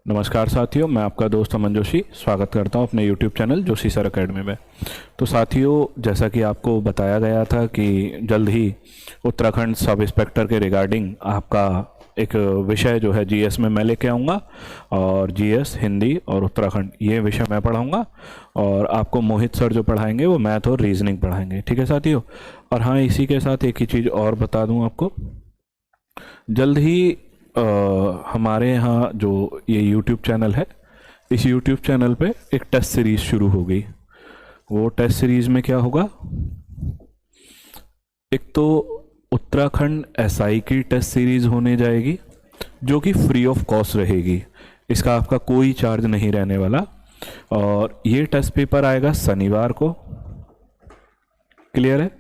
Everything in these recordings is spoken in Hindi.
नमस्कार साथियों, मैं आपका दोस्त अमन जोशी स्वागत करता हूं अपने YouTube channel Joshi sir academy में। तो साथियों, जैसा कि आपको बताया गया था कि जल्द ही उत्तराखंड सब इंस्पेक्टर के रिगार्डिंग आपका एक विषय जो है जीएस में मैं लेके आऊँगा, और जीएस हिंदी और उत्तराखंड ये विषय मैं पढ़ाऊँगा, और आपको मोहित सर जो पढ़ाएंगे वो मैथ और रीजनिंग पढ़ाएंगे। ठीक है साथियों। और हाँ, इसी के साथ एक ही चीज़ और बता दूँ आपको, जल्द ही हमारे यहाँ जो ये YouTube चैनल है, इस YouTube चैनल पे एक टेस्ट सीरीज़ शुरू हो गई। वो टेस्ट सीरीज़ में क्या होगा, एक तो उत्तराखंड एसआई की टेस्ट सीरीज़ होने जाएगी जो कि फ्री ऑफ कॉस्ट रहेगी। इसका आपका कोई चार्ज नहीं रहने वाला, और ये टेस्ट पेपर आएगा शनिवार को। क्लियर है।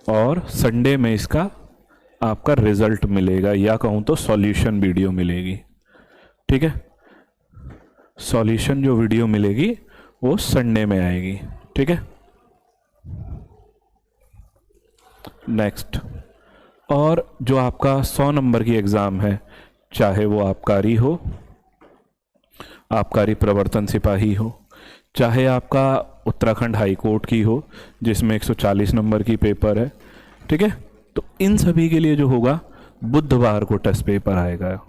और संडे में इसका आपका रिजल्ट मिलेगा, या कहूँ तो सॉल्यूशन वीडियो मिलेगी। ठीक है। सॉल्यूशन जो वीडियो मिलेगी वो संडे में आएगी। ठीक है। नेक्स्ट, और जो आपका 100 नंबर की एग्ज़ाम है, चाहे वो आबकारी हो, आबकारी प्रवर्तन सिपाही हो, चाहे आपका उत्तराखंड हाई कोर्ट की हो जिसमें 140 नंबर की पेपर है। ठीक है। तो इन सभी के लिए जो होगा, बुधवार को टेस्ट पेपर आएगा।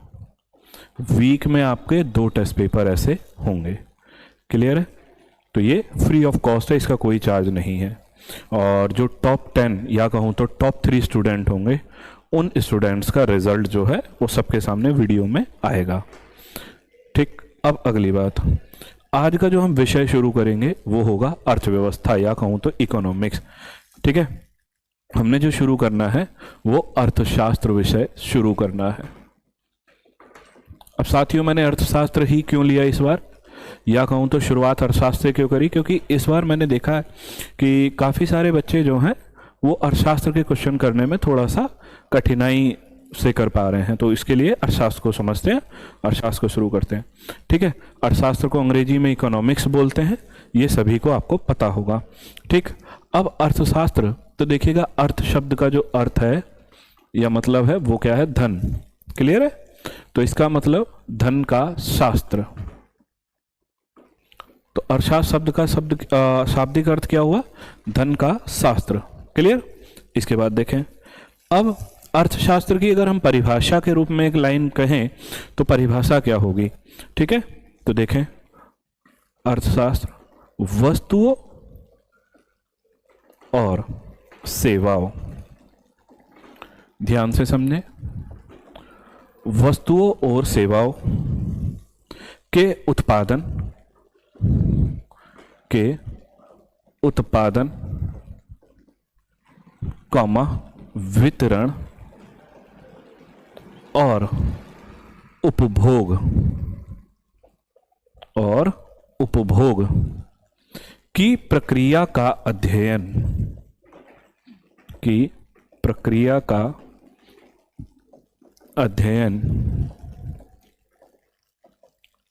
वीक में आपके 2 टेस्ट पेपर ऐसे होंगे। क्लियर है। तो ये फ्री ऑफ कॉस्ट है, इसका कोई चार्ज नहीं है। और जो टॉप 10 या कहूँ तो टॉप 3 स्टूडेंट होंगे, उन स्टूडेंट्स का रिजल्ट जो है वो सबके सामने वीडियो में आएगा। ठीक। अब अगली बात, आज का जो हम विषय शुरू करेंगे वो होगा अर्थव्यवस्था, या कहूँ तो इकोनॉमिक्स। ठीक है। हमने जो शुरू करना है वो अर्थशास्त्र विषय शुरू करना है। अब साथियों, मैंने अर्थशास्त्र ही क्यों लिया इस बार, या कहूँ तो शुरुआत अर्थशास्त्र से क्यों करी, क्योंकि इस बार मैंने देखा है कि काफ़ी सारे बच्चे जो हैं वो अर्थशास्त्र के क्वेश्चन करने में थोड़ा सा कठिनाई से कर पा रहे हैं। तो इसके लिए अर्थशास्त्र को समझते हैं, अर्थशास्त्र को शुरू करते हैं। ठीक है। अर्थशास्त्र को अंग्रेजी में इकोनॉमिक्स बोलते हैं, ये सभी को आपको पता होगा। ठीक। अब अर्थशास्त्र, तो देखिएगा, अर्थ शब्द का जो अर्थ है या मतलब है वो क्या है, धन। क्लियर है। तो इसका मतलब धन का शास्त्र। तो अर्थशास्त्र शब्द का शाब्दिक अर्थ क्या हुआ, धन का शास्त्र। क्लियर। इसके बाद देखें, अब अर्थशास्त्र की अगर हम परिभाषा के रूप में एक लाइन कहें तो परिभाषा क्या होगी। ठीक है। तो देखें, अर्थशास्त्र वस्तुओं और सेवाओं, ध्यान से समझें, वस्तुओं और सेवाओं के उत्पादन कॉमा वितरण और उपभोग की प्रक्रिया का अध्ययन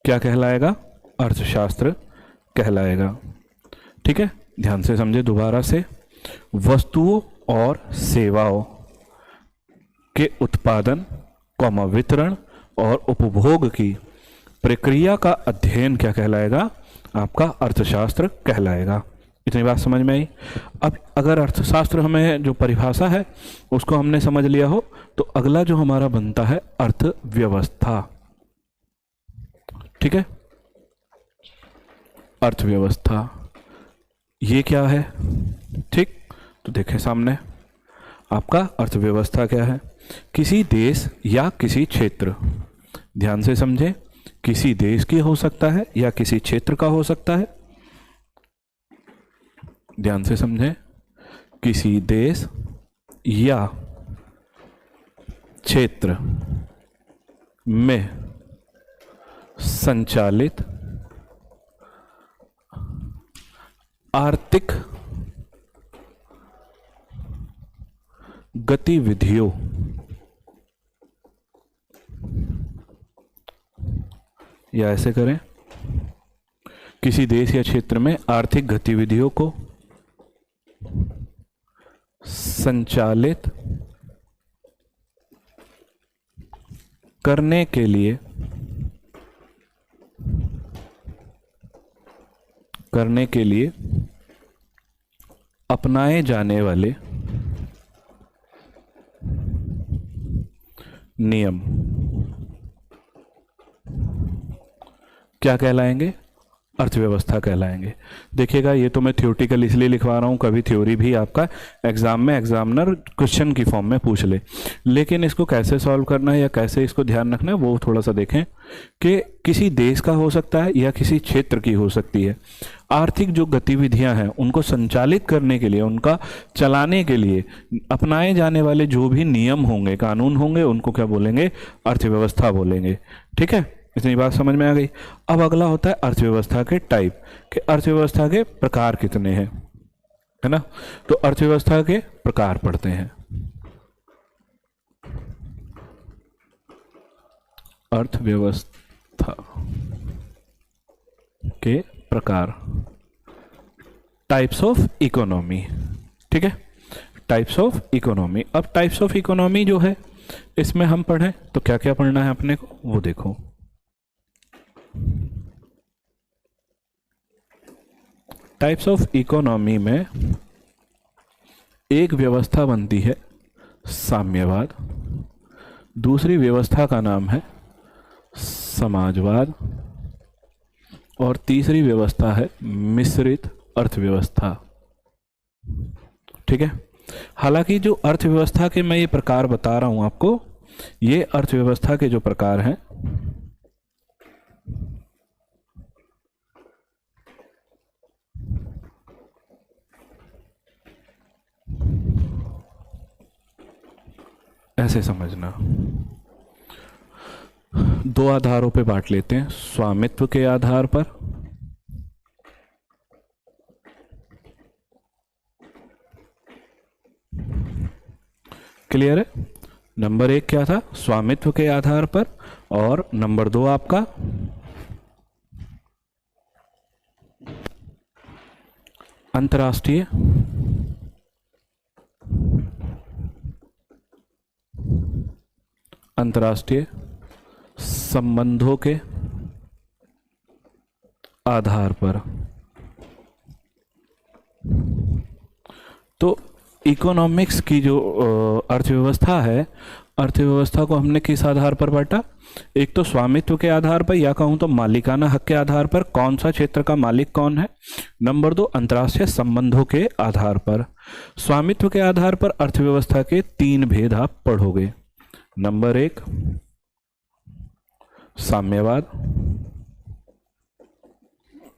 क्या कहलाएगा, अर्थशास्त्र कहलाएगा। ठीक है। ध्यान से समझे दोबारा से, वस्तुओं और सेवाओं के उत्पादन कॉमा वितरण और उपभोग की प्रक्रिया का अध्ययन क्या कहलाएगा, आपका अर्थशास्त्र कहलाएगा। इतनी बात समझ में आई। अब अगर अर्थशास्त्र हमें जो परिभाषा है उसको हमने समझ लिया हो, तो अगला जो हमारा बनता है अर्थव्यवस्था। ठीक है। अर्थव्यवस्था ये क्या है। ठीक। तो देखें सामने, आपका अर्थव्यवस्था क्या है, किसी देश या किसी क्षेत्र, ध्यान से समझें, किसी देश की हो सकता है या किसी क्षेत्र का हो सकता है। ध्यान से समझें, किसी देश या क्षेत्र में संचालित आर्थिक गतिविधियों या ऐसे करें, किसी देश या क्षेत्र में आर्थिक गतिविधियों को संचालित करने के लिए करने के लिए अपनाए जाने वाले नियम क्या कहलाएंगे? अर्थव्यवस्था कहलाएंगे। देखिएगा, ये तो मैं थ्योरेटिकल इसलिए लिखवा रहा हूँ, कभी थ्योरी भी आपका एग्जाम में एग्जामिनर क्वेश्चन की फॉर्म में पूछ ले, लेकिन इसको कैसे सॉल्व करना है या कैसे इसको ध्यान रखना है वो थोड़ा सा देखें कि किसी देश का हो सकता है या किसी क्षेत्र की हो सकती है। आर्थिक जो गतिविधियां हैं उनको संचालित करने के लिए, उनका चलाने के लिए अपनाए जाने वाले जो भी नियम होंगे, कानून होंगे, उनको क्या बोलेंगे? अर्थव्यवस्था बोलेंगे। ठीक है, इतनी बात समझ में आ गई। अब अगला होता है अर्थव्यवस्था के टाइप, कि अर्थव्यवस्था के प्रकार कितने हैं, है ना। तो अर्थव्यवस्था के प्रकार पढ़ते हैं। अर्थव्यवस्था के प्रकार, टाइप्स ऑफ इकोनॉमी। ठीक है, टाइप्स ऑफ इकोनॉमी। अब टाइप्स ऑफ इकोनॉमी जो है इसमें हम पढ़ें तो क्या क्या पढ़ना है अपने को, वो देखो। टाइप्स ऑफ इकोनॉमी में एक व्यवस्था बनती है साम्यवाद, दूसरी व्यवस्था का नाम है समाजवाद, और तीसरी व्यवस्था है मिश्रित अर्थव्यवस्था। ठीक है, हालांकि जो अर्थव्यवस्था के मैं ये प्रकार बता रहा हूं आपको, ये अर्थव्यवस्था के जो प्रकार हैं ऐसे समझना, दो आधारों पे बांट लेते हैं। स्वामित्व के आधार पर क्लियर है? नंबर एक क्या था? स्वामित्व के आधार पर, और नंबर दो आपका अंतर्राष्ट्रीय संबंधों के आधार पर। तो इकोनॉमिक्स की जो अर्थव्यवस्था है, अर्थव्यवस्था को हमने किस आधार पर बांटा? एक तो स्वामित्व के आधार पर, या कहूं तो मालिकाना हक के आधार पर, कौन सा क्षेत्र का मालिक कौन है। नंबर दो अंतर्राष्ट्रीय संबंधों के आधार पर। स्वामित्व के आधार पर अर्थव्यवस्था के तीन भेद आप पढ़ोगे। नंबर एक साम्यवाद,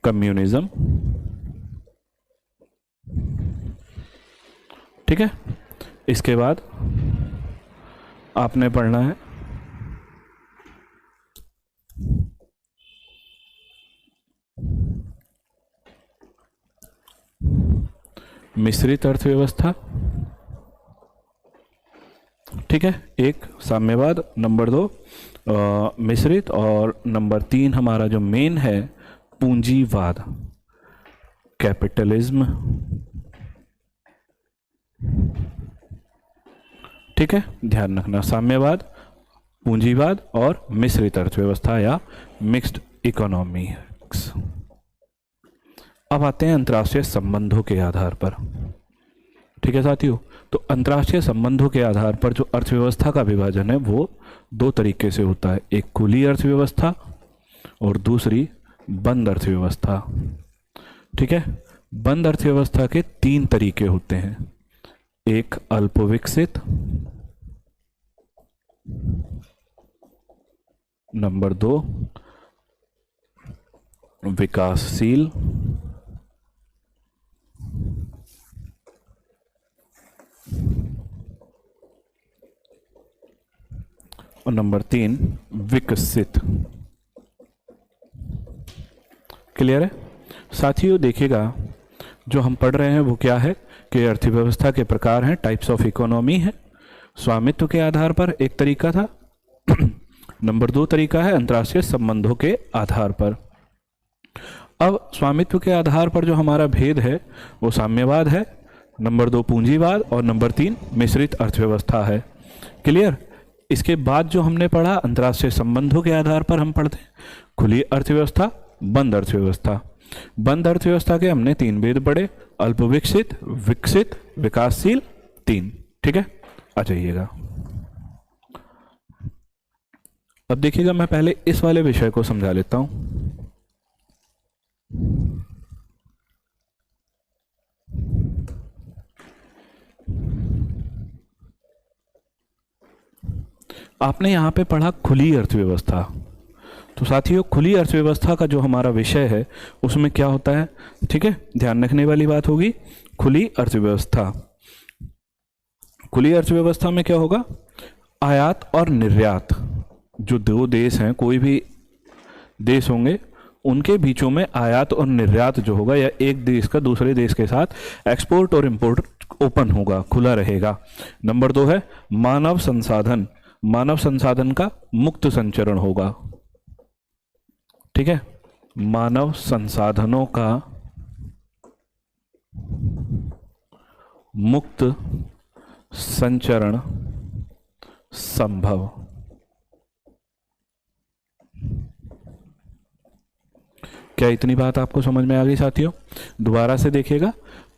कम्युनिज्म। ठीक है, इसके बाद आपने पढ़ना है मिश्रित अर्थव्यवस्था। ठीक है, एक साम्यवाद, नंबर दो मिश्रित, और नंबर तीन हमारा जो मेन है पूंजीवाद, कैपिटलिज्म। ठीक है, ध्यान रखना, साम्यवाद, पूंजीवाद और मिश्रित अर्थव्यवस्था या मिक्स्ड इकोनॉमिक्स। अब आते हैं अंतर्राष्ट्रीय संबंधों के आधार पर। ठीक है साथियों, तो अंतर्राष्ट्रीय संबंधों के आधार पर जो अर्थव्यवस्था का विभाजन है वो दो तरीके से होता है, एक खुली अर्थव्यवस्था और दूसरी बंद अर्थव्यवस्था। ठीक है, बंद अर्थव्यवस्था के तीन तरीके होते हैं, एक अल्पविकसित, नंबर दो विकासशील, और नंबर तीन विकसित। क्लियर है साथियों? देखिएगा, जो हम पढ़ रहे हैं वो क्या है कि अर्थव्यवस्था के प्रकार हैं, टाइप्स ऑफ इकोनॉमी है। स्वामित्व के आधार पर एक तरीका था, नंबर दो तरीका है अंतर्राष्ट्रीय संबंधों के आधार पर। अब स्वामित्व के आधार पर जो हमारा भेद है वो साम्यवाद है, नंबर दो पूंजीवाद, और नंबर तीन मिश्रित अर्थव्यवस्था है। क्लियर? इसके बाद जो हमने पढ़ा अंतर्राष्ट्रीय संबंधों के आधार पर हम पढ़ते हैं खुली अर्थव्यवस्था, बंद अर्थव्यवस्था। बंद अर्थव्यवस्था के हमने 3 भेद पढ़े, अल्प विकसित, विकसित, विकासशील, 3। ठीक है, आ जाइएगा। अब देखिएगा, मैं पहले इस वाले विषय को समझा लेता हूं। आपने यहां पे पढ़ा खुली अर्थव्यवस्था। तो साथियों, खुली अर्थव्यवस्था का जो हमारा विषय है उसमें क्या होता है, ठीक है, ध्यान रखने वाली बात होगी। खुली अर्थव्यवस्था, खुली अर्थव्यवस्था में क्या होगा, आयात और निर्यात, जो 2 देश हैं, कोई भी देश होंगे, उनके बीचों में आयात और निर्यात जो होगा, या एक देश का दूसरे देश के साथ एक्सपोर्ट और इंपोर्ट ओपन होगा, खुला रहेगा। नंबर 2 है मानव संसाधन, मानव संसाधन का मुक्त संचरण होगा। ठीक है, मानव संसाधनों का मुक्त संचरण संभव। क्या इतनी बात आपको समझ में आ गई साथियों? दोबारा से देखिएगा,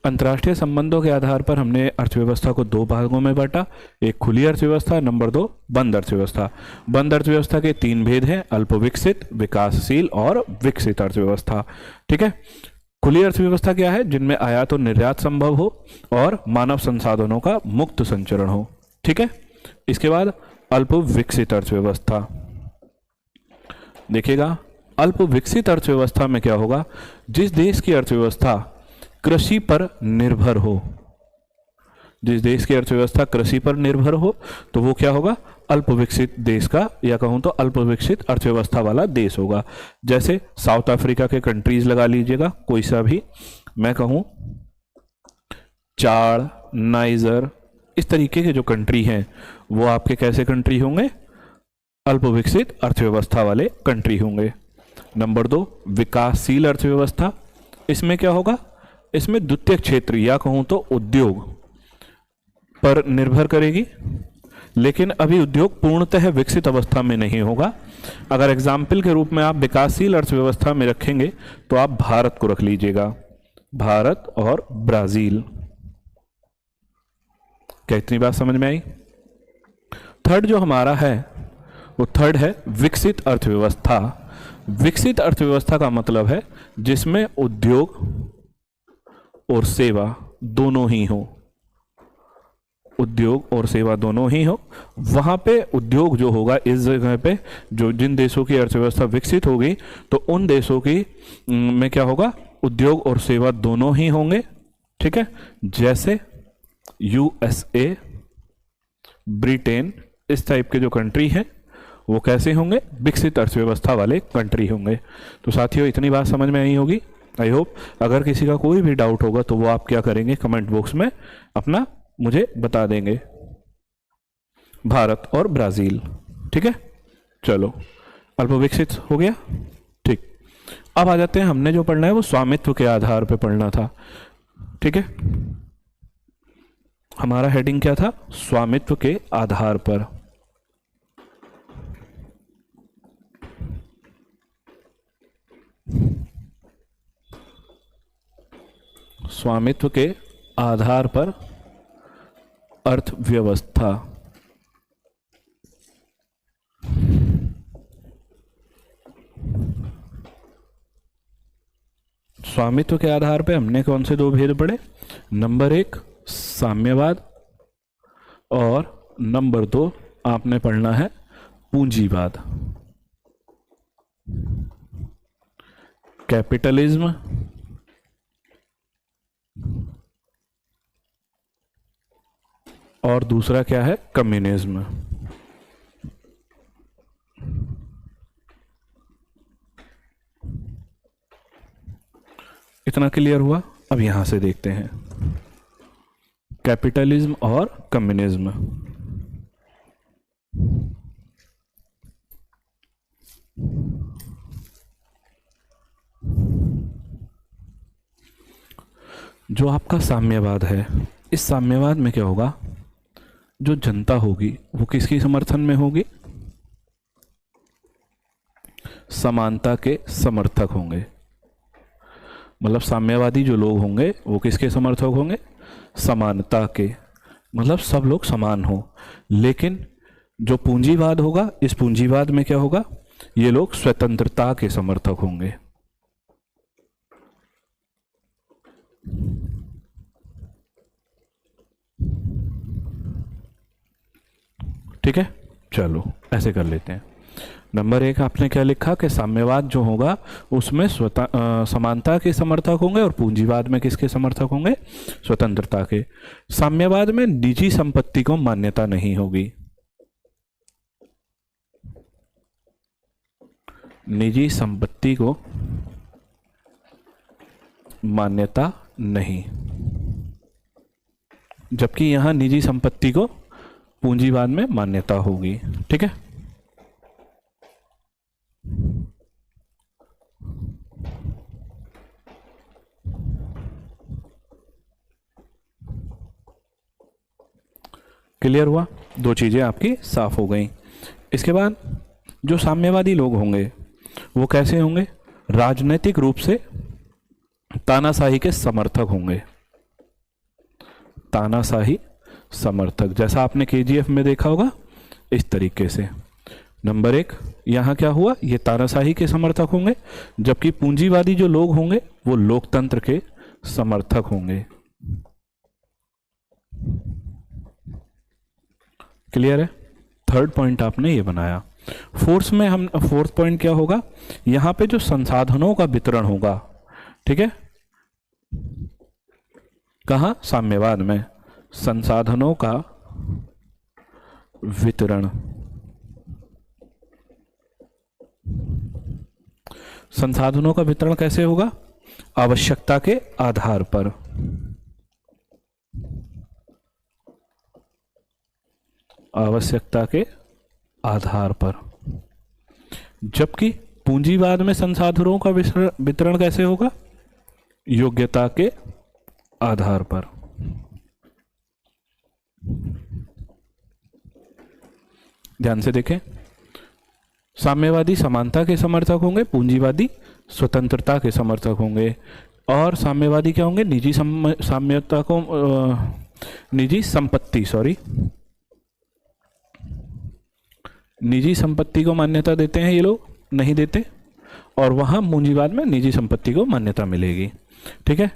अंतर्राष्ट्रीय संबंधों के आधार पर हमने अर्थव्यवस्था को 2 भागों में बांटा, एक खुली अर्थव्यवस्था, नंबर 2 बंद अर्थव्यवस्था। बंद अर्थव्यवस्था के 3 भेद हैं, अल्प विकसित, विकासशील और विकसित अर्थव्यवस्था। ठीक है, खुली अर्थव्यवस्था क्या है, जिनमें आयात और निर्यात संभव हो और मानव संसाधनों का मुक्त संचरण हो। ठीक है, इसके बाद अल्प विकसित अर्थव्यवस्था। देखिएगा, अल्प विकसित अर्थव्यवस्था में क्या होगा, जिस देश की अर्थव्यवस्था कृषि पर निर्भर हो, जिस देश की अर्थव्यवस्था कृषि पर निर्भर हो, तो वो क्या होगा, अल्प विकसित देश का, या कहूं तो अल्प विकसित अर्थव्यवस्था वाला देश होगा। जैसे साउथ अफ्रीका के कंट्रीज लगा लीजिएगा, कोई सा भी, मैं कहूं चाड, नाइजर, इस तरीके के जो कंट्री हैं वो आपके कैसे कंट्री होंगे, अल्प विकसित अर्थव्यवस्था वाले कंट्री होंगे। नंबर 2 विकासशील अर्थव्यवस्था। इसमें क्या होगा, इसमें द्वितीय क्षेत्र या कहूं तो उद्योग पर निर्भर करेगी, लेकिन अभी उद्योग पूर्णतः विकसित अवस्था में नहीं होगा। अगर एग्जाम्पल के रूप में आप विकासशील अर्थव्यवस्था में रखेंगे तो आप भारत को रख लीजिएगा, भारत और ब्राजील। क्या इतनी बात समझ में आई? थर्ड जो हमारा है वो थर्ड है विकसित अर्थव्यवस्था। विकसित अर्थव्यवस्था का मतलब है जिसमें उद्योग और सेवा दोनों ही हो, उद्योग और सेवा दोनों ही हो। वहां पे उद्योग जो होगा, इस जगह पे जो जिन देशों की अर्थव्यवस्था विकसित होगी तो उन देशों की में क्या होगा, उद्योग और सेवा दोनों ही होंगे। ठीक है, जैसे यूएसए, ब्रिटेन, इस टाइप के जो कंट्री हैं वो कैसे होंगे, विकसित अर्थव्यवस्था वाले कंट्री होंगे। तो साथियों, इतनी बात समझ में आई होगी, आई होप। अगर किसी का कोई भी डाउट होगा तो वो आप क्या करेंगे, कमेंट बॉक्स में अपना मुझे बता देंगे। भारत और ब्राजील, ठीक है। चलो, अल्प विकसित हो गया, ठीक। अब आ जाते हैं, हमने जो पढ़ना है वो स्वामित्व के आधार पर पढ़ना था। ठीक है, हमारा हेडिंग क्या था, स्वामित्व के आधार पर। स्वामित्व के आधार पर अर्थव्यवस्था। स्वामित्व के आधार पर हमने कौन से 2 भेद पढ़े, नंबर 1 साम्यवाद और नंबर 2 आपने पढ़ना है पूंजीवाद। कैपिटलिज्म और दूसरा क्या है, कम्युनिज्म। इतना क्लियर हुआ? अब यहां से देखते हैं कैपिटलिज्म और कम्युनिज्म। जो आपका साम्यवाद है, इस साम्यवाद में क्या होगा, जो जनता होगी वो किसकी समर्थन में होगी, समानता के समर्थक होंगे। मतलब साम्यवादी जो लोग होंगे वो किसके समर्थक होंगे? समानता के, मतलब सब लोग समान हो। लेकिन जो पूंजीवाद होगा, इस पूंजीवाद में क्या होगा? ये लोग स्वतंत्रता के समर्थक होंगे। ठीक है, चलो ऐसे कर लेते हैं। नंबर 1 आपने क्या लिखा कि साम्यवाद जो होगा उसमें समानता के समर्थक होंगे और पूंजीवाद में किसके समर्थक होंगे? स्वतंत्रता के। साम्यवाद में निजी संपत्ति को मान्यता नहीं होगी। निजी संपत्ति को मान्यता नहीं, जबकि यहां निजी संपत्ति को पूंजीवाद में मान्यता होगी। ठीक है, क्लियर हुआ? दो चीजें आपकी साफ हो गई। इसके बाद जो साम्यवादी लोग होंगे वो कैसे होंगे? राजनीतिक रूप से तानाशाही के समर्थक होंगे। तानाशाही समर्थक, जैसा आपने केजीएफ में देखा होगा इस तरीके से। नंबर 1 यहां क्या हुआ? ये तानाशाही के समर्थक होंगे, जबकि पूंजीवादी जो लोग होंगे वो लोकतंत्र के समर्थक होंगे। क्लियर है? थर्ड पॉइंट आपने ये बनाया। फोर्थ पॉइंट क्या होगा? यहां पे जो संसाधनों का वितरण होगा, ठीक है, कहां? साम्यवाद में संसाधनों का वितरण। संसाधनों का वितरण कैसे होगा? आवश्यकता के आधार पर। आवश्यकता के आधार पर। जबकि पूंजीवाद में संसाधनों का वितरण कैसे होगा? योग्यता के आधार पर। ध्यान से देखें, साम्यवादी समानता के समर्थक होंगे, पूंजीवादी स्वतंत्रता के समर्थक होंगे। और साम्यवादी क्या होंगे? निजी संपत्ति को मान्यता देते हैं ये लोग, नहीं देते। और वहां पूंजीवाद में निजी संपत्ति को मान्यता मिलेगी। ठीक है,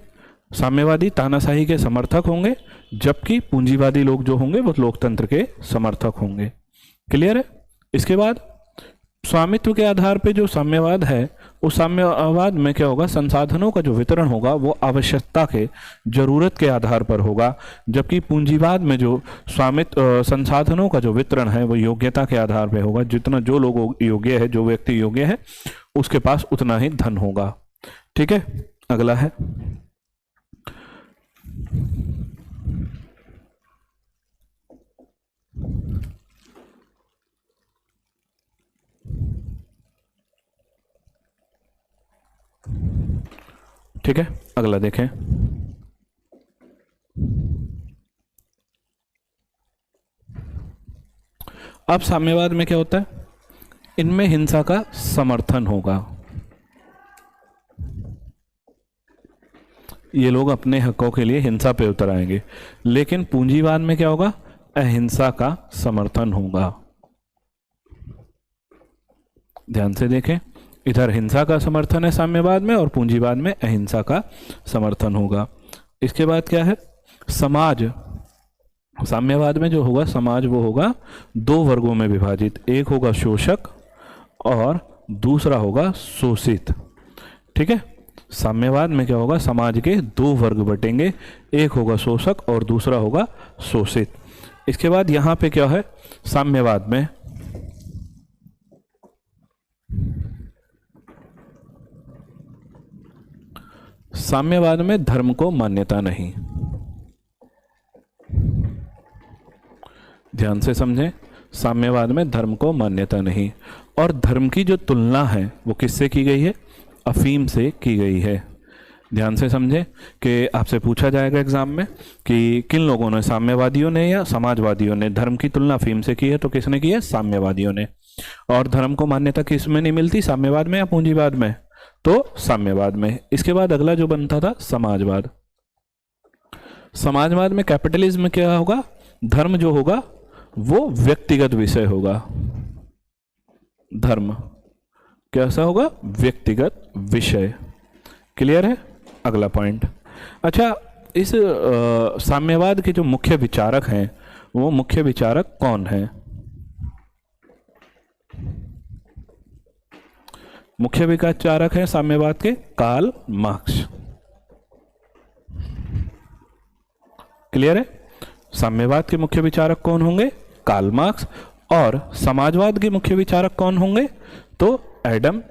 साम्यवादी तानाशाही के समर्थक होंगे, जबकि पूंजीवादी लोग जो होंगे वो लोकतंत्र के समर्थक होंगे। क्लियर है? इसके बाद स्वामित्व के आधार पे जो साम्यवाद है, उस साम्यवाद में क्या होगा? संसाधनों का जो वितरण होगा वो आवश्यकता के, जरूरत के आधार पर होगा। जबकि पूंजीवाद में जो संसाधनों का जो वितरण है वो योग्यता के आधार पर होगा। जितना जो लोग योग्य है, जो व्यक्ति योग्य है, उसके पास उतना ही धन होगा। ठीक है, अगला है ठीक है, अगला देखें। अब साम्यवाद में क्या होता है? इनमें हिंसा का समर्थन होगा। ये लोग अपने हकों के लिए हिंसा पे उतर आएंगे। लेकिन पूंजीवाद में क्या होगा? अहिंसा का समर्थन होगा। ध्यान से देखें, इधर हिंसा का समर्थन है साम्यवाद में, और पूंजीवाद में अहिंसा का समर्थन होगा। इसके बाद क्या है? समाज। साम्यवाद में जो होगा समाज, वो होगा दो वर्गों में विभाजित। एक होगा शोषक और दूसरा होगा शोषित। ठीक है, साम्यवाद में क्या होगा? समाज के दो वर्ग बटेंगे, एक होगा शोषक और दूसरा होगा शोषित। इसके बाद यहां पे क्या है? साम्यवाद में धर्म को मान्यता नहीं। ध्यान से समझें, साम्यवाद में धर्म को मान्यता नहीं। और धर्म की जो तुलना है वो किससे की गई है? अफीम से की गई है। ध्यान से समझें कि आपसे पूछा जाएगा एग्जाम में कि किन लोगों ने, साम्यवादियों ने या समाजवादियों ने, धर्म की तुलना अफीम से की है? तो किसने की है? साम्यवादियों ने। और धर्म को मान्यता किस में नहीं मिलती? साम्यवाद में या पूंजीवाद में? तो साम्यवाद में। इसके बाद अगला जो बनता था समाजवाद। समाजवाद में कैपिटलिज्म में क्या होगा, धर्म जो होगा वो व्यक्तिगत विषय होगा। धर्म कैसा होगा, व्यक्तिगत विषय। क्लियर है। अगला पॉइंट। अच्छा, इस साम्यवाद के जो मुख्य विचारक हैं वो मुख्य विचारक कौन हैं? मुख्य विचारक हैं साम्यवाद के कार्ल मार्क्स। क्लियर है। साम्यवाद के मुख्य विचारक कौन होंगे? Karl Marx. और समाजवाद के मुख्य विचारक कौन होंगे? तो एडम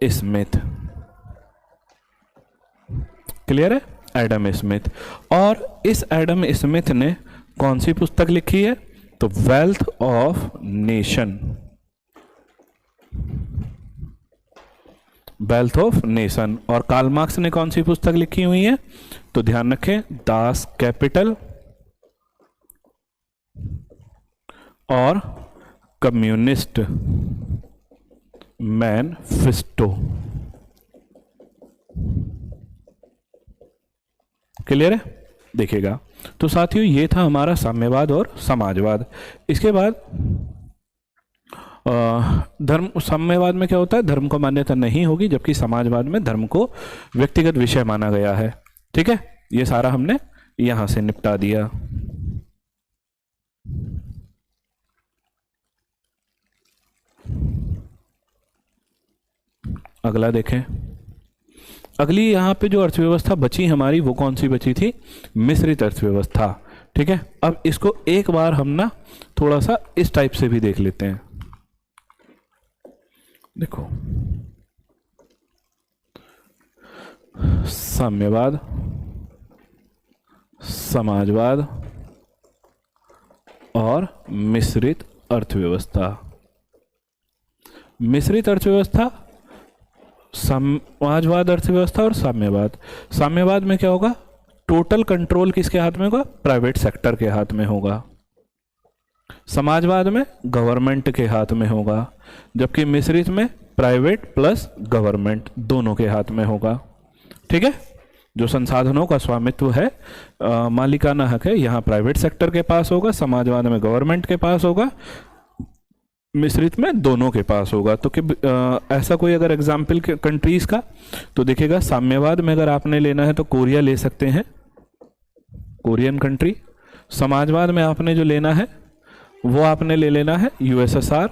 स्मिथ। क्लियर है, एडम स्मिथ। और इस एडम स्मिथ ने कौन सी पुस्तक लिखी है? तो wealth of nation. Wealth of nation. और कार्ल मार्क्स ने कौन सी पुस्तक लिखी हुई है? तो ध्यान रखें, दास कैपिटल और कम्युनिस्ट मैनिफेस्टो। क्लियर है। देखिएगा, तो साथियों ये था हमारा साम्यवाद और समाजवाद। इसके बाद धर्म, साम्यवाद में क्या होता है, धर्म को मान्यता नहीं होगी, जबकि समाजवाद में धर्म को व्यक्तिगत विषय माना गया है। ठीक है, ये सारा हमने यहां से निपटा दिया। अगला देखें। अगली यहाँ पे जो अर्थव्यवस्था बची हमारी वो कौन सी बची थी? मिश्रित अर्थव्यवस्था। ठीक है, अब इसको एक बार हम ना थोड़ा सा इस टाइप से भी देख लेते हैं। देखो, साम्यवाद, समाजवाद और मिश्रित अर्थव्यवस्था। मिश्रित अर्थव्यवस्था, समाजवाद अर्थव्यवस्था और साम्यवाद। साम्यवाद में क्या होगा, टोटल कंट्रोल किसके हाथ में होगा? प्राइवेट सेक्टर के हाथ में होगा। समाजवाद में गवर्नमेंट के हाथ में होगा, जबकि मिश्रित में प्राइवेट प्लस गवर्नमेंट दोनों के हाथ में होगा। ठीक है, जो संसाधनों का स्वामित्व है, मालिकाना हक है, यहाँ प्राइवेट सेक्टर के पास होगा, समाजवाद में गवर्नमेंट के पास होगा, मिश्रित में दोनों के पास होगा। तो कि ऐसा कोई अगर एग्जाम्पल कंट्रीज का, तो देखिएगा साम्यवाद में अगर आपने लेना है तो कोरिया ले सकते हैं, कोरियन कंट्री। समाजवाद में आपने जो लेना है वो आपने ले लेना है यूएसएसआर।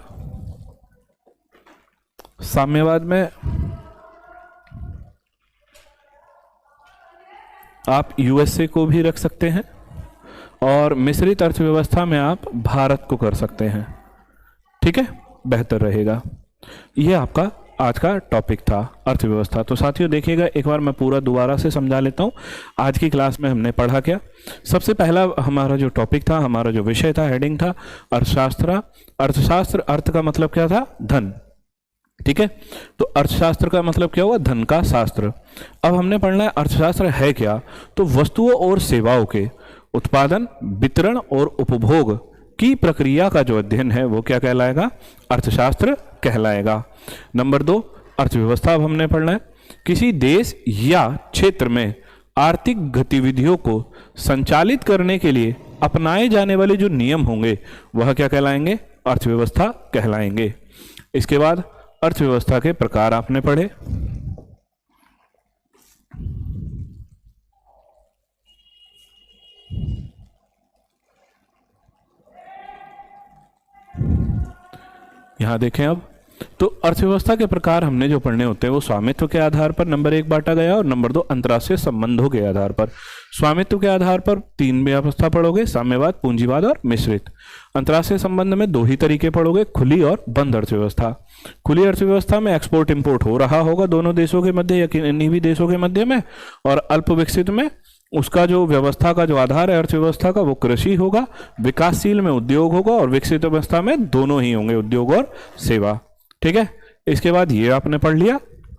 साम्यवाद में आप यूएसए को भी रख सकते हैं, और मिश्रित अर्थव्यवस्था में आप भारत को कर सकते हैं। ठीक है, बेहतर रहेगा। यह आपका आज का टॉपिक था, अर्थव्यवस्था। तो साथियों देखिएगा, एक बार मैं पूरा दोबारा से समझा लेता हूँ। आज की क्लास में हमने पढ़ा क्या? सबसे पहला हमारा जो टॉपिक था, हमारा जो विषय था, हेडिंग था अर्थशास्त्र। अर्थशास्त्र, अर्थ का मतलब क्या था? धन। ठीक है, तो अर्थशास्त्र का मतलब क्या हुआ? धन का शास्त्र। अब हमने पढ़ना है अर्थशास्त्र है क्या? तो वस्तुओं और सेवाओं के उत्पादन, वितरण और उपभोग की प्रक्रिया का जो अध्ययन है वो क्या कहलाएगा? अर्थशास्त्र कहलाएगा। नंबर 2, अर्थव्यवस्था अब हमने पढ़ना है किसी देश या क्षेत्र में आर्थिक गतिविधियों को संचालित करने के लिए अपनाए जाने वाले जो नियम होंगे वह क्या कहलाएंगे? अर्थव्यवस्था कहलाएंगे। इसके बाद अर्थव्यवस्था के प्रकार आपने पढ़े। यहां देखें, अब तो अर्थव्यवस्था के प्रकार हमने जो पढ़ने होते हैं वो स्वामित्व के आधार पर नंबर 1 बांटा गया, और नंबर 2 अंतर्राष्ट्रीय संबंधों के आधार पर। स्वामित्व के आधार पर 3 व्यवस्था पढ़ोगे, साम्यवाद, पूंजीवाद और मिश्रित। अंतर्राष्ट्रीय संबंध में 2 ही तरीके पढ़ोगे, खुली और बंद अर्थव्यवस्था। खुली अर्थव्यवस्था में एक्सपोर्ट इंपोर्ट हो रहा होगा दोनों देशों के मध्य या किन्हीं भी देशों के मध्य में, और अल्प विकसित में उसका जो व्यवस्था का जो आधार है अर्थव्यवस्था का वो कृषि होगा, विकासशील में उद्योग होगा, और विकसित अवस्था में दोनों ही होंगे, उद्योग और सेवा। ठीक है, इसके बाद ये आपने पढ़ लिया।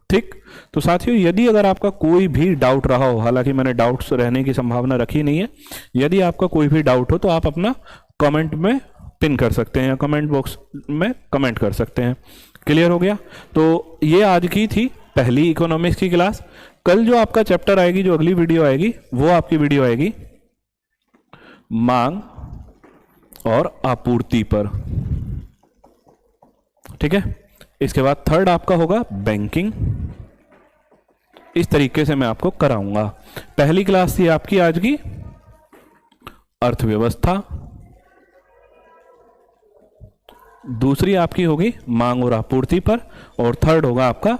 ठीक, तो साथियों यदि अगर आपका कोई भी डाउट रहा हो, हालांकि मैंने डाउट्स रहने की संभावना रखी नहीं है, यदि आपका कोई भी डाउट हो तो आप अपना कमेंट में पिन कर सकते हैं, कमेंट बॉक्स में कमेंट कर सकते हैं। क्लियर हो गया? तो ये आज की थी पहली इकोनॉमिक्स की क्लास। कल जो आपका चैप्टर आएगी, जो अगली वीडियो आएगी, वो आपकी वीडियो आएगी मांग और आपूर्ति पर। ठीक है, इसके बाद थर्ड आपका होगा बैंकिंग। इस तरीके से मैं आपको कराऊंगा। पहली क्लास थी आपकी आज की अर्थव्यवस्था, दूसरी आपकी होगी मांग और आपूर्ति पर, और थर्ड होगा आपका